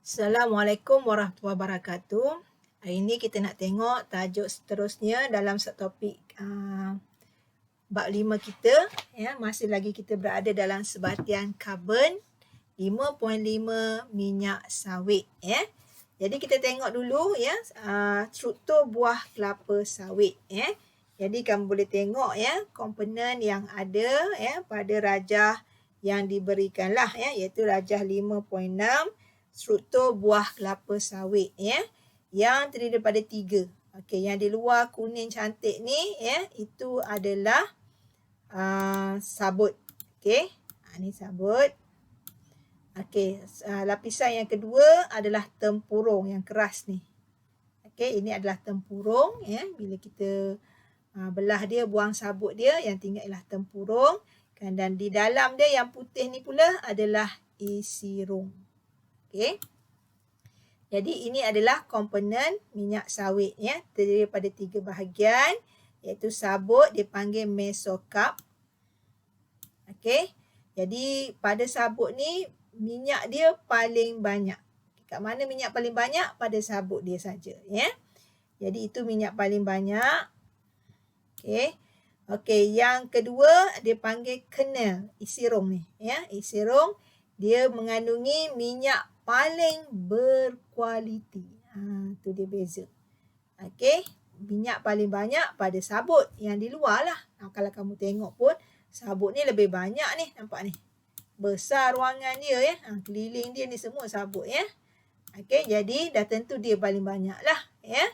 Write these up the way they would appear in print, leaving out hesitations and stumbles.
Assalamualaikum warahmatullahi wabarakatuh. Hari ini kita nak tengok tajuk seterusnya dalam subtopik bab 5 kita. Ya, masih lagi kita berada dalam sebatian karbon 5.5 minyak sawit. Ya. Jadi kita tengok dulu ya struktur buah kelapa sawit. Ya. Jadi kamu boleh tengok ya komponen yang ada ya pada rajah yang diberikanlah ya, iaitu rajah 5.6. Struktur buah kelapa sawit ya yang terdiri daripada 3. Okey, yang di luar kuning cantik ni ya itu adalah sabut. Okey, ni sabut. Okey, lapisan yang kedua adalah tempurung yang keras ni. Okey, ini adalah tempurung ya. Bila kita belah dia, buang sabut dia, yang tinggal ialah tempurung. Dan di dalam dia yang putih ni pula adalah isi rung. Okay. Jadi ini adalah komponen minyak sawit ya, terdiri daripada 3 bahagian, iaitu sabut dipanggil mesokarp. Okey. Jadi pada sabut ni minyak dia paling banyak. Kat mana minyak paling banyak? Pada sabut dia saja ya. Jadi itu minyak paling banyak. Okey. Okey, yang kedua dia panggil kernel, isi rung ni ya. Isi rung dia mengandungi minyak paling berkualiti. Tu dia beza. Okey, minyak paling banyak pada sabut yang di luar lah. Kalau kamu tengok pun sabut ni lebih banyak ni, nampak ni. Besar ruangan dia ya. Keliling dia ni semua sabut ya. Okey, jadi dah tentu dia paling banyak lah ya.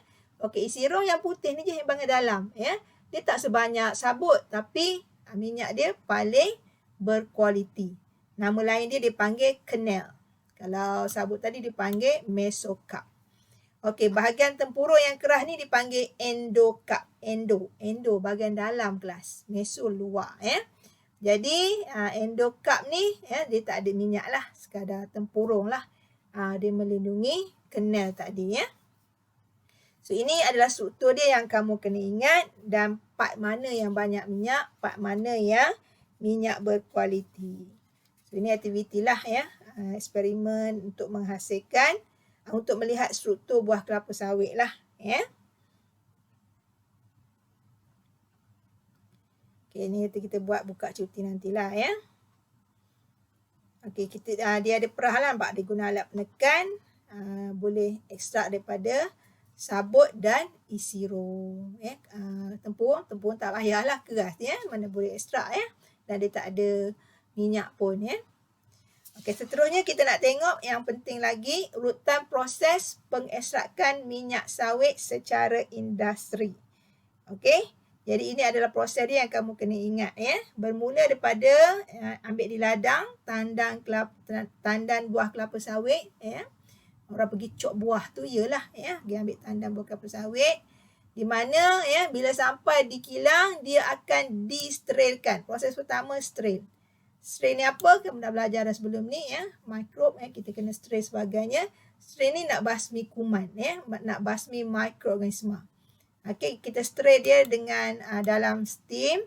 Okey, isi rung yang putih ni je yang bahagian dalam ya. Dia tak sebanyak sabut tapi minyak dia paling berkualiti. Nama lain dia dipanggil kernel. Kalau sabut tadi dipanggil mesokarp. Okey, bahagian tempurung yang keras ni dipanggil endokarp. Endo bahagian dalam kelas. Meso luar ya. Jadi endokarp ni ya, dia tak ada minyak lah, sekadar tempurung lah. Dia melindungi kernel tadi ya. So ini adalah struktur dia yang kamu kena ingat, dan part mana yang banyak minyak, part mana yang minyak berkualiti. So ini aktiviti lah ya, eksperimen untuk menghasilkan, untuk melihat struktur buah kelapa sawit lah ya. Okay, ni kita buat buka cuti nantilah ya. Okay, dia ada perah lah, nampak dia guna alat penekan, boleh ekstrak daripada sabut dan isi rung ya. Tempurung tak payahlah keras ya, mana boleh ekstrak ya, dan dia tak ada minyak pun ya. Okey, seterusnya kita nak tengok yang penting lagi, urutan proses pengekstrakan minyak sawit secara industri. Okey, jadi ini adalah proses dia yang kamu kena ingat ya. Bermula daripada ambil di ladang tandan buah kelapa sawit ya. Orang pergi cop buah tu ialah ya, dia ambil tandan buah kelapa sawit, di mana ya bila sampai di kilang dia akan disterilkan. Proses pertama steril. Steril ni apa? Kamu dah belajar dah sebelum ni ya, mikrob ya, kita kena steril sebagainya. Steril ni nak basmi kuman ya, nak basmi mikroorganisma. Okey, kita steril dia dengan dalam steam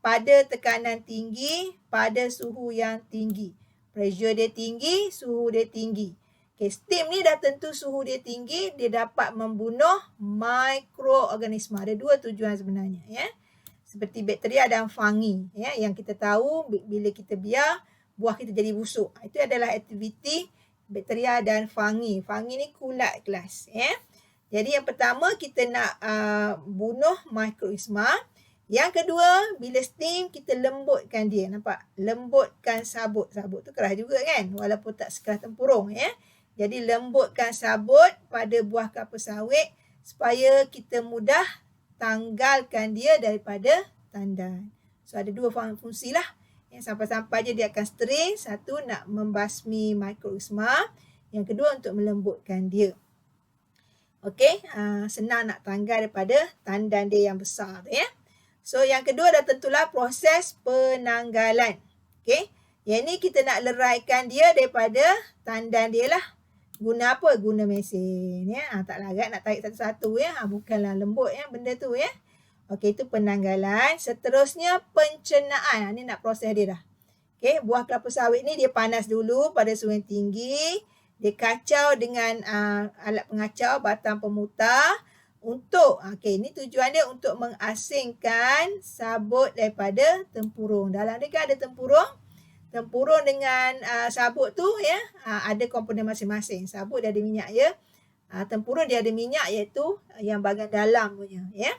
pada tekanan tinggi, pada suhu yang tinggi. Pressure dia tinggi, suhu dia tinggi. Okay, steam ni dah tentu suhu dia tinggi, dia dapat membunuh mikroorganisma. Ada 2 tujuan sebenarnya ya. Seperti bakteria dan fungi ya, yang kita tahu bila kita biar buah kita jadi busuk. Itu adalah aktiviti bakteria dan fungi. Fungi ni kulat kelas ya. Jadi yang pertama kita nak bunuh mikroorganisma. Yang kedua, bila steam kita lembutkan dia, nampak? Lembutkan sabut. Sabut tu keras juga kan, walaupun tak sekeras tempurung ya. Jadi lembutkan sabut pada buah kelapa sawit supaya kita mudah tanggalkan dia daripada tandan. So ada 2 fungsi lah. Yang sampai-sampai je dia akan steril. Satu nak membasmi mikroorganisma. Yang kedua untuk melembutkan dia. Okey, senang nak tanggal daripada tandan dia yang besar tu ya. So yang kedua dah tentulah proses penanggalan. Okey, yang ni kita nak leraikan dia daripada tandan dia lah. Guna apa? Guna mesin ya. Tak larat nak tarik satu-satu ya. Bukanlah lembut ya benda tu ya. Okey, itu penanggalan. Seterusnya pencernaan. Ni nak proses dia dah. Okey, buah kelapa sawit ni dia panas dulu pada suhu yang tinggi. Dia kacau dengan alat pengacau batang pemutar untuk, ni tujuan dia untuk mengasingkan sabut daripada tempurung. Dalam dia kan ada tempurung. Tempurung dengan sabut tu ya, ada komponen masing-masing. Sabut dia ada minyak ya. Tempurung dia ada minyak iaitu yang bahagian dalam punya ya.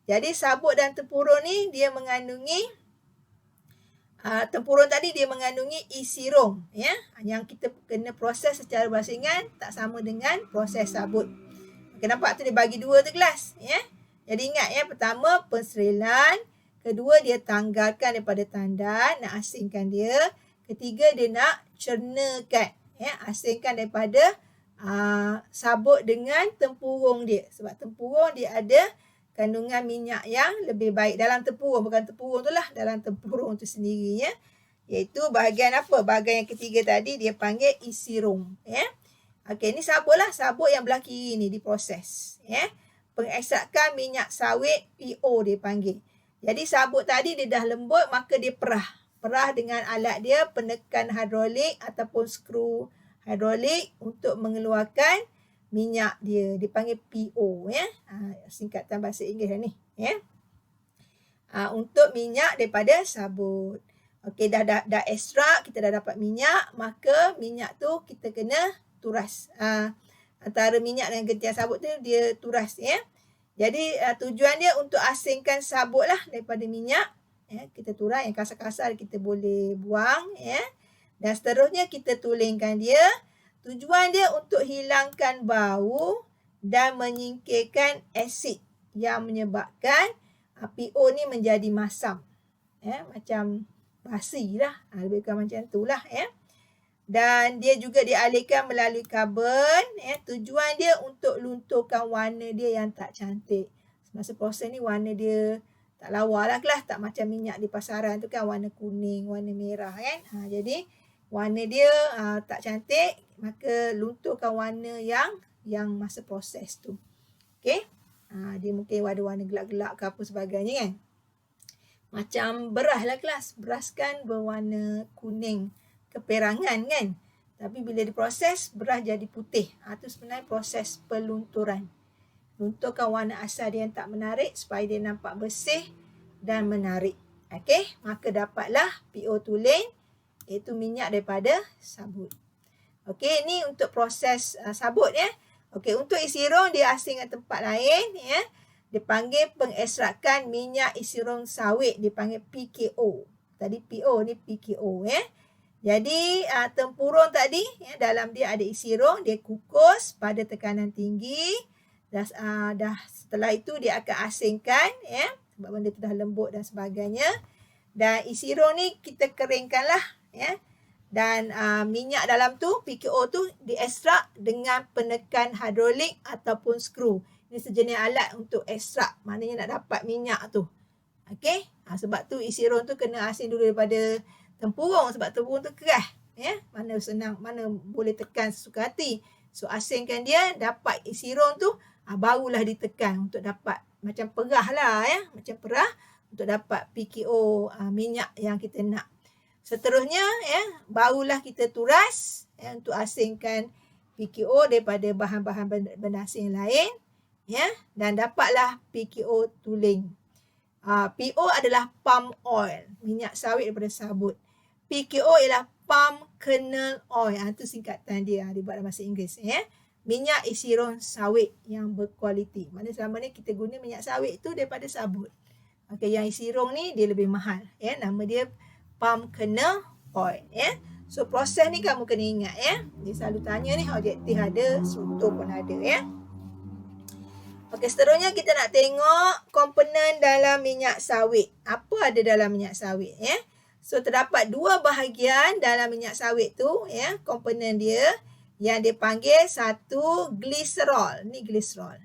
Jadi sabut dan tempurung ni dia mengandungi tempurung tadi dia mengandungi isi rom ya, yang kita kena proses secara berbasingan, tak sama dengan proses sabut. Nampak tu dia bagi dua tu kelas ya. Jadi ingat ya, pertama penserilan, kedua dia tanggalkan daripada tandan, nak asingkan dia. Ketiga dia nak cernakan ya, asingkan daripada sabut dengan tempurung dia. Sebab tempurung dia ada kandungan minyak yang lebih baik dalam tempurung, bukan tempurung tu lah, dalam tempurung tu sendiri ya. Iaitu bahagian apa? Bahagian yang ketiga tadi dia panggil isi rom ya. Ni sabut lah, sabut yang belah kiri ni diproses ya. Pengekstrakan minyak sawit PO dia panggil. Jadi sabut tadi dia dah lembut, maka dia perah. Perah dengan alat dia penekan hidrolik ataupun skru hidrolik untuk mengeluarkan minyak dia. Dipanggil PO ya. Singkatan bahasa Inggeris ni ya. Untuk minyak daripada sabut. Dah ekstrak, kita dah dapat minyak, maka minyak tu kita kena turas. Antara minyak dengan gentian sabut tu dia turas ya. Jadi tujuan dia untuk asingkan sabut lah daripada minyak ya. Kita turas, yang kasar-kasar kita boleh buang ya. Dan seterusnya kita tulingkan dia. Tujuan dia untuk hilangkan bau dan menyingkirkan asid yang menyebabkan PO ni menjadi masam ya, macam basi lah, lebih kurang macam tu lah ya. Dan dia juga dialihkan melalui karbon ya. Tujuan dia untuk lunturkan warna dia yang tak cantik. Masa proses ni warna dia tak lawa lah kelas, tak macam minyak di pasaran tu kan warna kuning, warna merah kan. Jadi warna dia tak cantik, maka lunturkan warna yang masa proses tu. Okey. Dia mungkin ada warna gelap-gelap ke apa sebagainya kan. Macam beras lah kelas. Beras kan berwarna kuning keperangan kan. Tapi bila diproses, beras jadi putih. Itu sebenarnya proses pelunturan. Lunturkan warna asal dia yang tak menarik supaya dia nampak bersih dan menarik. Okey, maka dapatlah PO tulen, iaitu minyak daripada sabut. Okey, ni untuk proses sabut ya. Okey, untuk isi rom dia asing ke tempat lain ya. Dipanggil pengekstrakan minyak isi rom sawit, dipanggil PKO. Tadi PO, ni PKO ya. Jadi tempurung tadi ya, dalam dia ada isi rom, dia kukus pada tekanan tinggi. Dah setelah itu dia akan asingkan ya, sebab benda tu dah lembut dan sebagainya. Dan isi rom ni kita keringkan lah ya. Dan minyak dalam tu, PKO tu diekstrak dengan penekan hidrolik ataupun skru. Ini sejenis alat untuk ekstrak, maknanya nak dapat minyak tu. Okey, sebab tu isi rom tu kena asing dulu daripada tempurung, sebab tempurung tu keras ya. Mana senang, mana boleh tekan sesuka hati. So asingkan dia, dapat isi rom tu, barulah ditekan untuk dapat macam perah lah ya, macam perah untuk dapat PKO minyak yang kita nak. Seterusnya ya, barulah kita turas ya, untuk asingkan PKO daripada bahan-bahan benda asing lain ya, dan dapatlah PKO tuling. PO adalah palm oil, minyak sawit daripada sabut. PKO ialah palm kernel oil. Itu singkatan dia, dibuat dalam bahasa Inggeris ya. Minyak isi rom sawit yang berkualiti. Maksudnya selama ni kita guna minyak sawit tu daripada sabut. Okey, yang isi rom ni dia lebih mahal ya. Nama dia palm kernel oil ya. So proses ni kamu kena ingat ya. Dia selalu tanya ni, objektif ada, struktur pun ada ya. Okey, seterusnya kita nak tengok komponen dalam minyak sawit. Apa ada dalam minyak sawit ya? So terdapat dua bahagian dalam minyak sawit tu ya, komponen dia yang dipanggil satu gliserol. Ni gliserol.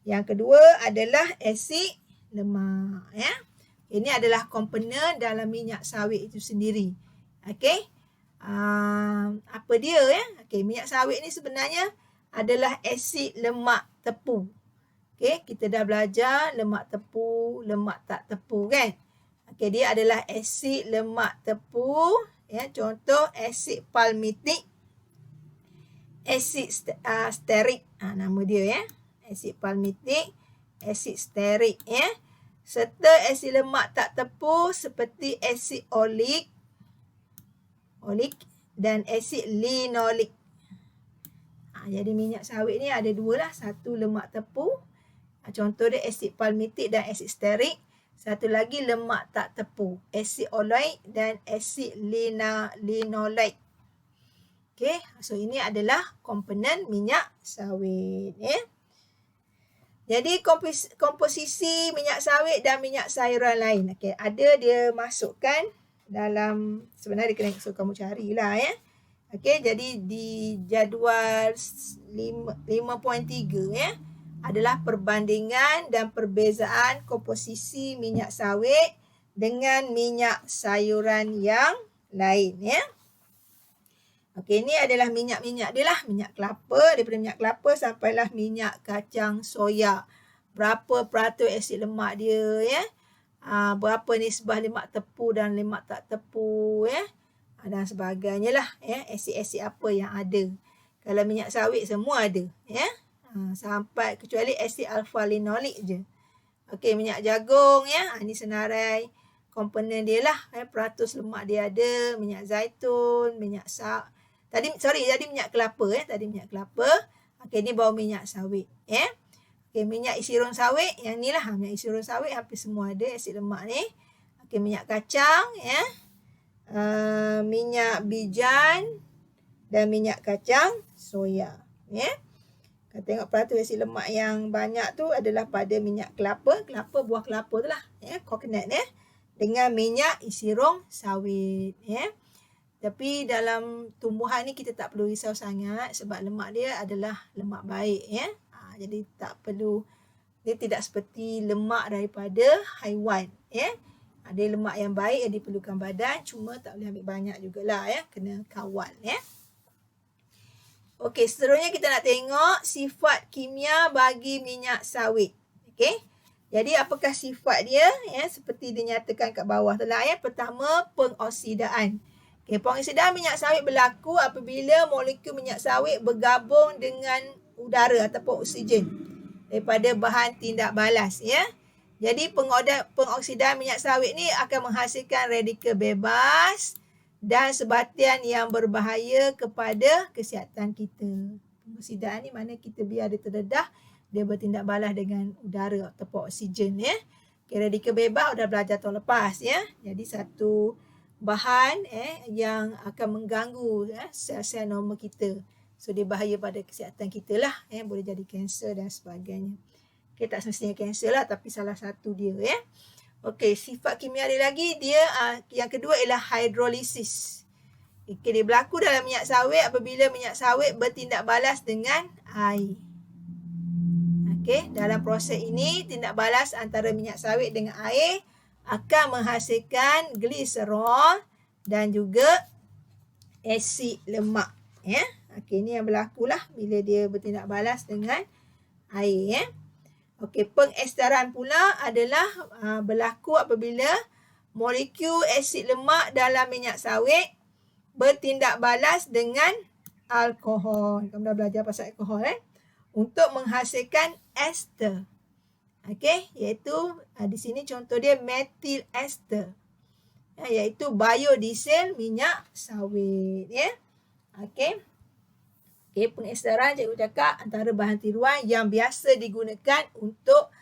Yang kedua adalah asid lemak ya. Ini adalah komponen dalam minyak sawit itu sendiri. Okey. Apa dia ya? Okey, minyak sawit ni sebenarnya adalah asid lemak tepu. Okey, kita dah belajar lemak tepu, lemak tak tepu kan? Okey, dia adalah asid lemak tepu ya, contoh asid palmitik, asid stearik. Nama dia ya. Asid palmitik, asid stearik ya. Serta asid lemak tak tepung seperti asid olik dan asid linolik. Jadi minyak sawit ni ada dua lah. Satu lemak tepung. Contoh dia asid palmitik dan asid stearik. Satu lagi lemak tak tepung, asid olik dan asid linolik. Okey, so ini adalah komponen minyak sawit ya. Jadi komposisi minyak sawit dan minyak sayuran lain. Okey, ada dia masukkan dalam, sebenarnya kena suruh kamu carilah ya. Okey, jadi di jadual 5.3 ya adalah perbandingan dan perbezaan komposisi minyak sawit dengan minyak sayuran yang lain ya. Okey, ini adalah minyak-minyak dia lah. Minyak kelapa, daripada minyak kelapa sampailah minyak kacang soya. Berapa peratus asid lemak dia ya. Berapa nisbah lemak tepu dan lemak tak tepu ya. Dan sebagainya lah ya. Asid-asid apa yang ada. Kalau minyak sawit semua ada ya. Sampai kecuali asid alpha-linolik je. Okey, minyak jagung ya. Ini senarai komponen dia lah. Peratus lemak dia ada. Minyak zaitun, minyak jadi minyak kelapa ya. Tadi minyak kelapa. Okey, ni baru minyak sawit ya. Okey, minyak isi urang sawit. Yang ni lah minyak isi urang sawit hampir semua ada asid lemak ni. Okey, minyak kacang ya. Minyak bijan dan minyak kacang soya ya. Kita tengok peratus asid lemak yang banyak tu adalah pada minyak kelapa, buah kelapa tu lah ya, coconut ya, dengan minyak isi urang sawit ya. Tapi dalam tumbuhan ni kita tak perlu risau sangat sebab lemak dia adalah lemak baik ya. Jadi tak perlu, dia tidak seperti lemak daripada haiwan ya. Ada lemak yang baik yang diperlukan badan, cuma tak boleh ambil banyak jugalah ya, kena kawal ya. Okey, seterusnya kita nak tengok sifat kimia bagi minyak sawit. Okey. Jadi apakah sifat dia ya, seperti dinyatakan kat bawah tu lah ya. Pertama, pengoksidaan. Okey, pengoksidaan minyak sawit berlaku apabila molekul minyak sawit bergabung dengan udara ataupun oksigen daripada bahan tindak balas ya. Jadi pengoksidaan minyak sawit ni akan menghasilkan radikal bebas dan sebatian yang berbahaya kepada kesihatan kita. Pengoksidaan ni mana kita biar dia terdedah, dia bertindak balas dengan udara ataupun oksigen ya. Okay, radikal bebas sudah belajar tahun lepas ya. Jadi satu bahan yang akan mengganggu sel-sel normal kita. So dia bahaya pada kesihatan kita lah boleh jadi kanser dan sebagainya. Okay, tak semestinya kanser lah tapi salah satu dia ya. Okey, sifat kimia dia lagi, dia yang kedua ialah hidrolisis. Okey, dia berlaku dalam minyak sawit apabila minyak sawit bertindak balas dengan air. Okey, dalam proses ini tindak balas antara minyak sawit dengan air akan menghasilkan gliserol dan juga asid lemak ya. Okey, ini yang berlaku lah bila dia bertindak balas dengan air ya. Okey, pengesteran pula adalah berlaku apabila molekul asid lemak dalam minyak sawit bertindak balas dengan alkohol. Kamu dah belajar pasal alkohol untuk menghasilkan ester. Okey, iaitu di sini contoh dia metil ester. Iaitu biodiesel minyak sawit ya. Okey. Okay, pengesteran cikgu cakap antara bahan tiruan yang biasa digunakan untuk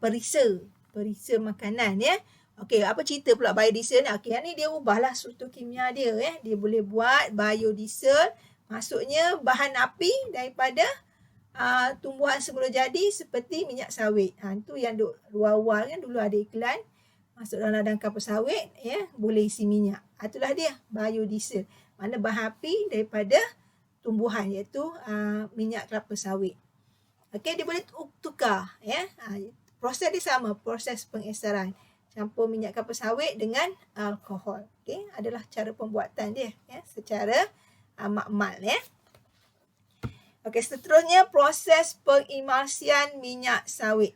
perisa makanan ya. Okey, apa cerita pula biodiesel ni? Okey, ni dia ubahlah struktur kimia dia ya. Dia boleh buat biodiesel, maksudnya bahan api daripada tumbuhan semula jadi seperti minyak sawit. Itu yang duk luar-luar kan, dulu ada iklan masuk dalam ladang kapur sawit ya, boleh isi minyak. Itulah dia biodiesel. Mana bahan api daripada tumbuhan iaitu minyak kelapa sawit. Okey, dia boleh tukar ya. Proses dia sama, proses pengesteran. Campur minyak kelapa sawit dengan alkohol. Okey, adalah cara pembuatan dia ya secara makmal ya. Okey, seterusnya proses pengimulsian minyak sawit.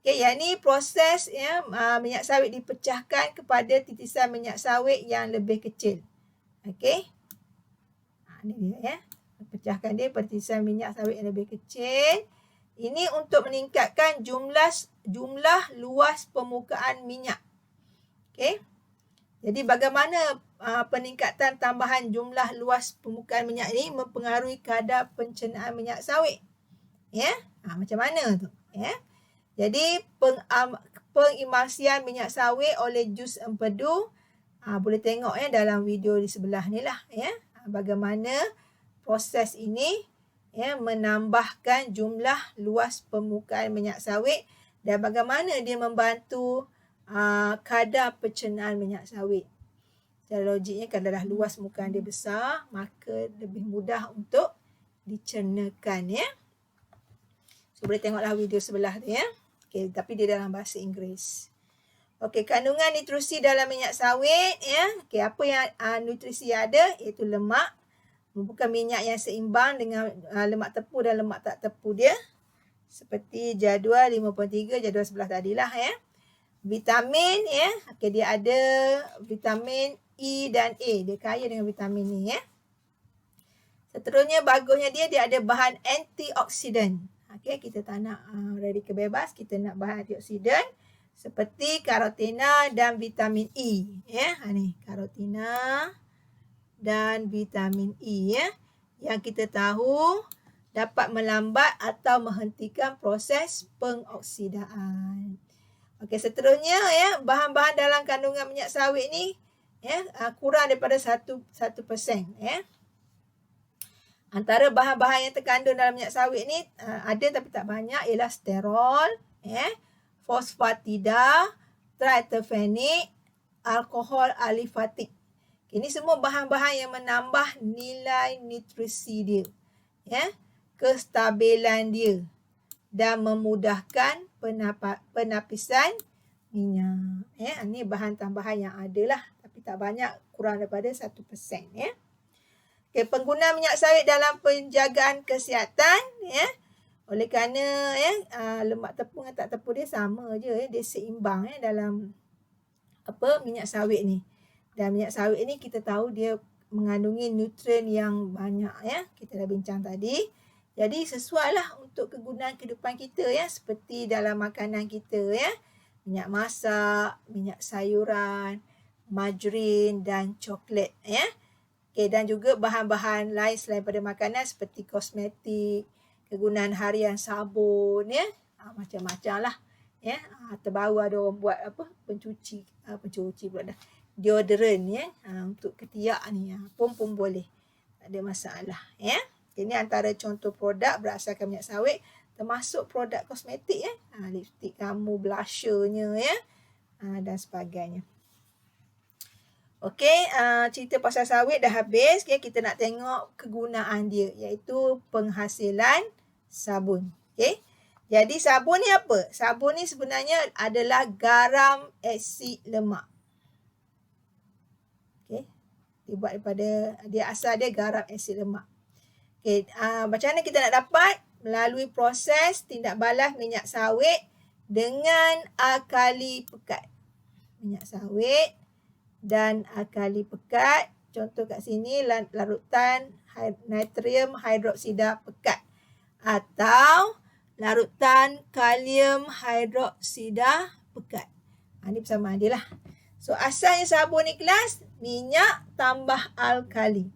Okey, yang ni proses ya minyak sawit dipecahkan kepada titisan minyak sawit yang lebih kecil. Okey. Ini dia ya. pecahkan dia, partisan minyak sawit yang lebih kecil. Ini untuk meningkatkan jumlah luas permukaan minyak. Okey. Jadi bagaimana peningkatan tambahan jumlah luas permukaan minyak ini mempengaruhi kadar pencernaan minyak sawit? Ya. Macam mana tu? Ya. Jadi pengimasian minyak sawit oleh jus empedu, boleh tengok ya dalam video di sebelah ni lah ya. Bagaimana proses ini ya menambahkan jumlah luas permukaan minyak sawit dan bagaimana dia membantu kadar pencernaan minyak sawit. Secara logiknya kalau dah luas permukaan dia besar, maka lebih mudah untuk dicernakan ya. So boleh tengoklah video sebelah tu ya. Okey, tapi dia dalam bahasa Inggeris. Okey, kandungan nutrisi dalam minyak sawit ya. Okey, apa yang nutrisi yang ada iaitu lemak, merupakan minyak yang seimbang dengan lemak tepu dan lemak tak tepu dia. Seperti jadual 5.3, jadual sebelah tadilah ya. Vitamin ya. Okey, dia ada vitamin E dan A. Dia kaya dengan vitamin ni ya. Seterusnya bagusnya dia ada bahan antioksidan. Okey, kita tak nak radikal bebas, kita nak bahan antioksidan seperti karotena dan vitamin E ya. Ni karotena dan vitamin E ya, yang kita tahu dapat melambat atau menghentikan proses pengoksidaan. Okey, seterusnya ya, bahan-bahan dalam kandungan minyak sawit ni ya kurang daripada 1% ya. Antara bahan-bahan yang terkandung dalam minyak sawit ni ada tapi tak banyak ialah sterol ya, fosfatida, tritophenik, alkohol alifatik. Ini semua bahan-bahan yang menambah nilai nutrisi dia, ya, kestabilan dia dan memudahkan penapisan minyak. Ya, ini bahan tambahan yang ada lah, tapi tak banyak, kurang daripada 1%. Ya. Okay, pengguna minyak sawit dalam penjagaan kesihatan, ya, oleh kerana ya lemak tepung dan tak tepung dia sama je, ya, dia seimbang ya dalam minyak sawit ni. Dan minyak sawit ni kita tahu dia mengandungi nutrien yang banyak ya. Kita dah bincang tadi. Jadi sesuailah untuk kegunaan kehidupan kita ya, seperti dalam makanan kita ya. Minyak masak, minyak sayuran, margarin dan coklat ya. Okey, dan juga bahan-bahan lain selain pada makanan seperti kosmetik, kegunaan harian sabun ya. Macam-macam lah ya. Terbaru ada orang buat pencuci pula dah. Deodorant ya, untuk ketiak ni pun boleh, tak ada masalah ya. Ini antara contoh produk berasaskan minyak sawit, termasuk produk kosmetik ya, lipstick kamu, blushernya ya, dan sebagainya. Okey, cerita pasal sawit dah habis ya. Kita nak tengok kegunaan dia, iaitu penghasilan sabun. Okey, jadi sabun ni apa? Sabun ni sebenarnya adalah garam asid lemak. Dibuat daripada, dia asal dia garam asid lemak. Okey, macam mana kita nak dapat? Melalui proses tindak balas minyak sawit dengan alkali pekat. Minyak sawit dan alkali pekat. Contoh kat sini larutan natrium hidroksida pekat atau larutan kalium hidroksida pekat. Ini persamaan dia lah. So asalnya sabun ni kelas, minyak tambah alkali.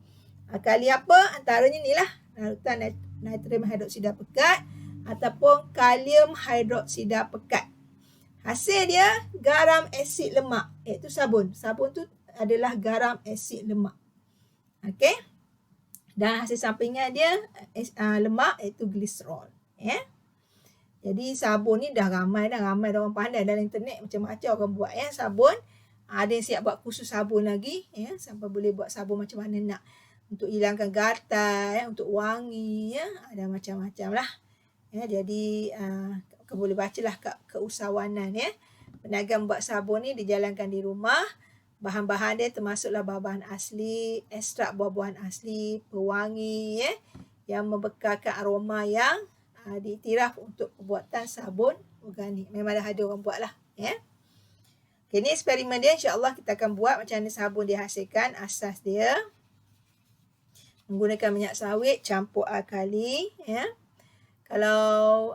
Alkali apa? Antaranya ni lah, larutan natrium hidroksida pekat ataupun kalium hidroksida pekat. Hasil dia garam asid lemak, iaitu sabun. Sabun tu adalah garam asid lemak. Okey. Dan hasil sampingan dia lemak, iaitu gliserol. Ya. Jadi sabun ni dah ramai orang pandai dalam internet, macam-macam orang buat ya sabun. Ada yang siap buat kursus sabun lagi ya, sampai boleh buat sabun macam mana nak, untuk hilangkan gatal ya, untuk wangi ya, ada macam-macam lah ya. Jadi kau boleh bacalah kat keusahawanan ya. Peniaga buat sabun ni dijalankan di rumah. Bahan-bahan dia termasuklah bahan-bahan asli, ekstrak buah-buahan asli, pewangi ya, yang membekalkan aroma yang diiktiraf untuk pembuatan sabun organik. Memang dah ada orang buat lah ya. Okay, ni eksperimen dia, insya-Allah kita akan buat macam mana sabun dihasilkan, asas dia. menggunakan minyak sawit campur alkali, ya. Kalau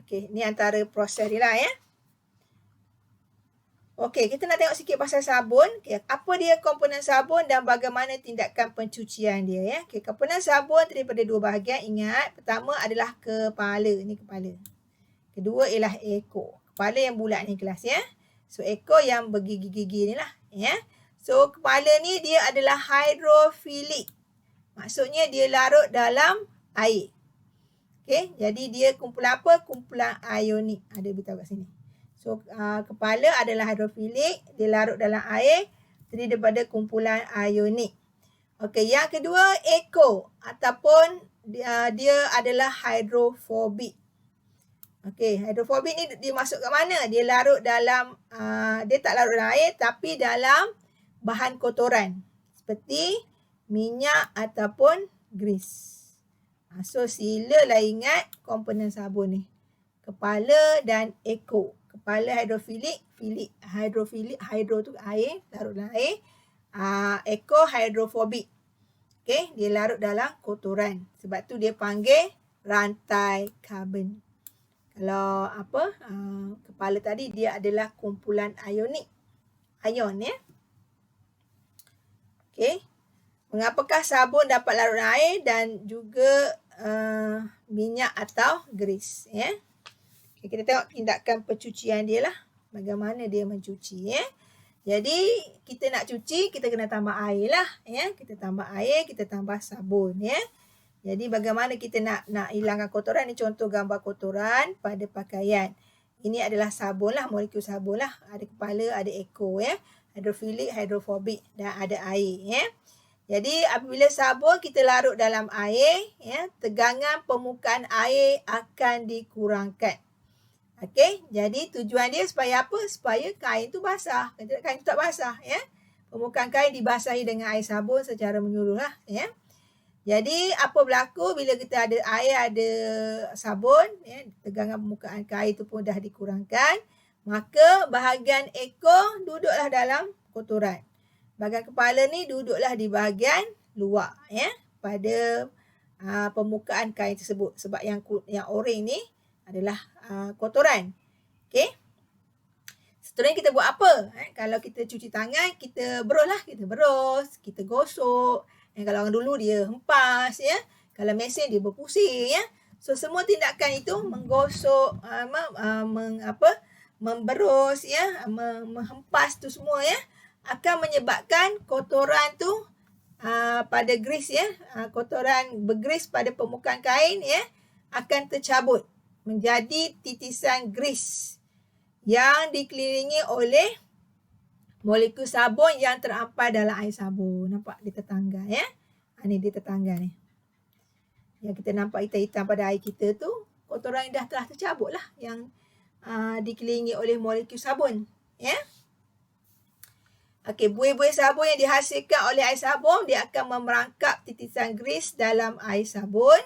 okey, ni antara proses dia lah, ya. Okey, kita nak tengok sikit pasal sabun. Okay, apa dia komponen sabun dan bagaimana tindakan pencucian dia, ya. Okey, komponen sabun daripada dua bahagian. Ingat, pertama adalah kepala, ni kepala. Kedua ialah ekor. Kepala yang bulat ni kelas, ya. So ekor yang bergigi-gigi ni lah, ya. So kepala ni dia adalah hidrofilik. Maksudnya dia larut dalam air. Okey, jadi dia kumpulan apa? Kumpulan ionik. Ada beritahu kat sini. So kepala adalah hidrofilik, dia larut dalam air, terdiri daripada kumpulan ionik. Okey, yang kedua ekor ataupun dia adalah hidrofobik. Okey, hidrofobik ni dia masuk kat mana? Dia larut dalam dia tak larut dalam air tapi dalam bahan kotoran seperti minyak ataupun grease. So silalah ingat komponen sabun ni. Kepala dan ekor. Kepala hidrofilik, hidrofilik, hidro tu air, larut dalam air. Ekor hidrofobik. Okey, dia larut dalam kotoran. Sebab tu dia panggil rantai karbon. Kalau kepala tadi dia adalah kumpulan ionik. Ion, ya. Okey. Mengapakah sabun dapat larut dalam air dan juga minyak atau grease, ya. Okay, kita tengok tindakan pencucian dia lah. Bagaimana dia mencuci, ya. Jadi kita nak cuci, kita kena tambah air lah, ya. Kita tambah air, kita tambah sabun, ya. Jadi bagaimana kita nak hilangkan kotoran, ni contoh gambar kotoran pada pakaian. Ini adalah sabun lah, molekul sabun lah. Ada kepala, ada ekor, ya. Hidrofilik, hidrofobik dan ada air, ya. Jadi apabila sabun kita larut dalam air, ya, tegangan permukaan air akan dikurangkan. Okey, jadi tujuan dia supaya apa? Supaya kain tu basah. Kalau tidak, kain tu tak basah, ya. Permukaan kain dibasahi dengan air sabun secara menyeluruh lah, ya. Jadi apa berlaku bila kita ada air, ada sabun, ya, tegangan permukaan kain tu pun dah dikurangkan, maka bahagian ekor duduklah dalam kotoran. Bahagian kepala ni duduklah di bahagian luar, ya, pada permukaan kain tersebut. Sebab yang oranye ni adalah kotoran. Okey. Seterusnya kita buat apa? Kalau kita cuci tangan, kita berus lah. Kita berus, kita gosok. Kalau orang dulu dia hempas, ya. Kalau mesin dia berpusing, ya. So semua tindakan itu menggosok, memberus, ya, menghempas tu semua, ya, akan menyebabkan kotoran tu pada grease, ya, kotoran bergrease pada permukaan kain, ya, akan tercabut menjadi titisan grease yang dikelilingi oleh molekul sabun yang terampai dalam air sabun. Nampak dia tertanggal, ya. Ni dia tertanggal ni. Yang kita nampak hitam-hitam pada air kita tu, kotoran yang dah telah tercabut lah, yang dikelilingi oleh molekul sabun, ya. Okey, buih-buih sabun yang dihasilkan oleh air sabun, dia akan memerangkap titisan grease dalam air sabun.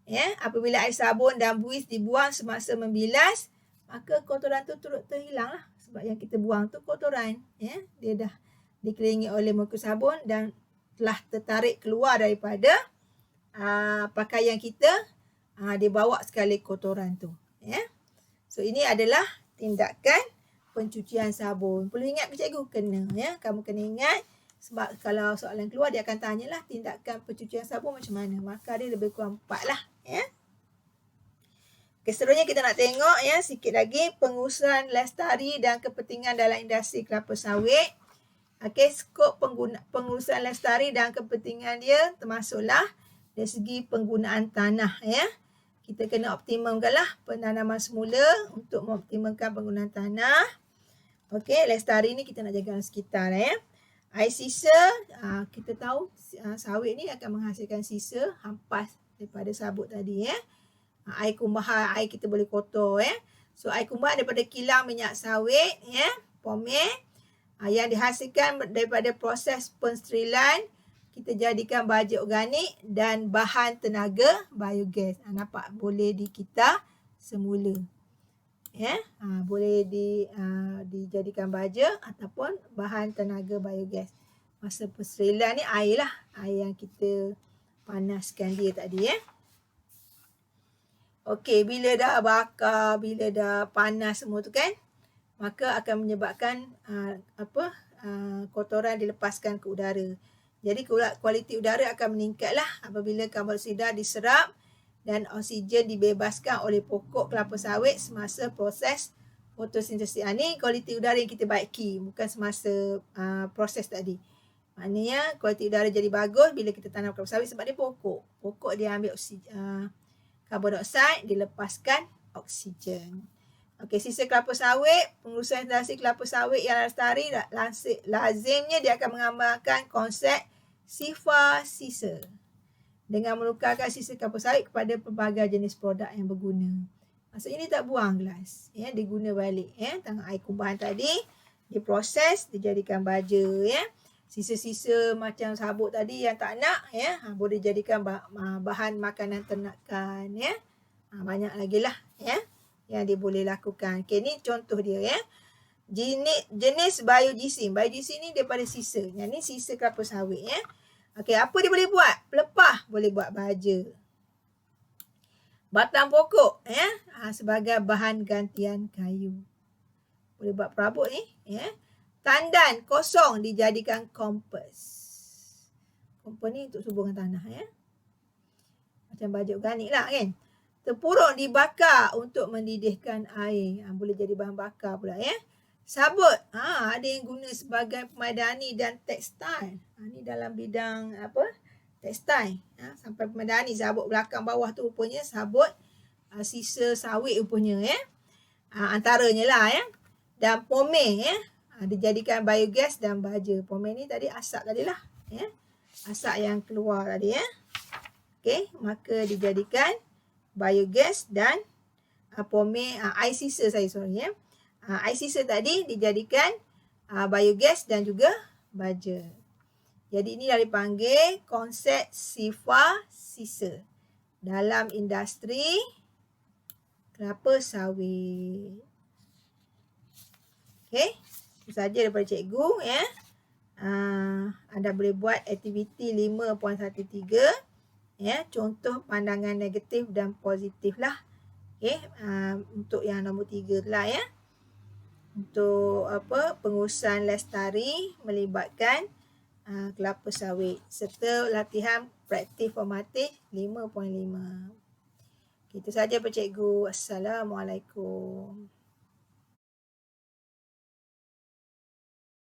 Ya, apabila air sabun dan buih dibuang semasa membilas, maka kotoran tu turut terhilang lah. Sebab yang kita buang tu kotoran, ya. Dia dah dikelilingi oleh molekul sabun dan telah tertarik keluar daripada pakaian kita, dia bawa sekali kotoran tu, ya. So ini adalah tindakan pencucian sabun. Perlu ingat ke cikgu? Kena, ya. Kamu kena ingat. Sebab kalau soalan keluar, dia akan tanyalah tindakan pencucian sabun macam mana. Maka dia lebih kurang 4 lah, ya. Okay, seterusnya kita nak tengok, ya, sikit lagi pengurusan lestari dan kepentingan dalam industri kelapa sawit. Okay, skop pengurusan lestari dan kepentingan dia termasuklah dari segi penggunaan tanah, ya. Kita kena optimumkanlah penanaman semula untuk mengoptimumkan penggunaan tanah. Okey, lestari ni kita nak jaga sekitar, ya. Air sisa, kita tahu sawit ni akan menghasilkan sisa hampas daripada sabut tadi, ya. Air kumbahan, air kita boleh kotor, ya. So air kumbahan daripada kilang minyak sawit, ya, pomer, yang dihasilkan daripada proses pensterilan, kita jadikan baja organik dan bahan tenaga biogas. Nampak boleh dikitar semula. Ya, boleh dijadikan baja ataupun bahan tenaga biogas. Masa pensterilan ni air lah, air yang kita panaskan dia tadi ya. Okey, bila dah bakar, bila dah panas semua tu kan, maka akan menyebabkan kotoran dilepaskan ke udara. Jadi kualiti udara akan meningkatlah apabila karbon dioksida diserap dan oksigen dibebaskan oleh pokok kelapa sawit semasa proses fotosintesis. Ni kualiti udara yang kita baiki, bukan semasa proses tadi. Maknanya kualiti udara jadi bagus bila kita tanam kelapa sawit sebab dia pokok. Pokok dia ambil karbon dioksida, dilepaskan oksigen. Okey, sisa kelapa sawit, pengurusan instalasi kelapa sawit yang lestari lazimnya dia akan mengamalkan konsep sifar sisa dengan menukarkan sisa kelapa sawit kepada pelbagai jenis produk yang berguna. Maksudnya ni tak buang gelas, ya, diguna balik ya. Tangan air kumbahan tadi diproses, dijadikan baja ya. Sisa-sisa macam sabut tadi yang tak nak ya, boleh dijadikan bahan makanan ternakan ya. Banyak lagi lah ya yang dia boleh lakukan. Okey, ni contoh dia ya. Jenis biogisim. Biogisim ni daripada sisa. Yang ni sisa kelapa sawit ya. Okey, apa dia boleh buat? Pelepah boleh buat baja. Batang pokok ya, sebagai bahan gantian kayu. Boleh buat perabot ni ya. Tandan kosong dijadikan kompos. Kompos ni untuk suburkan tanah ya. Macam baja organik lah kan. Tempurung dibakar untuk mendidihkan air. Boleh jadi bahan bakar pula ya. Sabut, ada yang guna sebagai pemadani dan tekstil. Ni dalam bidang tekstil. Sampai pemadani, sabut belakang bawah tu rupanya sabut sisa sawit rupanya ya. Antaranya lah ya. Dan pomeh ya. Dijadikan biogas dan baja. Pomeh ni tadi asap tadi lah ya. Asap yang keluar tadi ya. Okey, maka dijadikan biogas dan pomeh, air sisa ya. Air sisa tadi dijadikan biogas dan juga baja. Jadi ini dah dipanggil konsep sifar sisa dalam industri kelapa sawit. Okey, itu saja daripada cikgu ya. Anda boleh buat aktiviti 5.13 ya, contoh pandangan negatif dan positif lah. Okey, untuk yang nombor 3 lah ya. Untuk pengurusan lestari melibatkan kelapa sawit serta latihan praktik formatif 5.5. Itu saja Pak Cikgu. Assalamualaikum.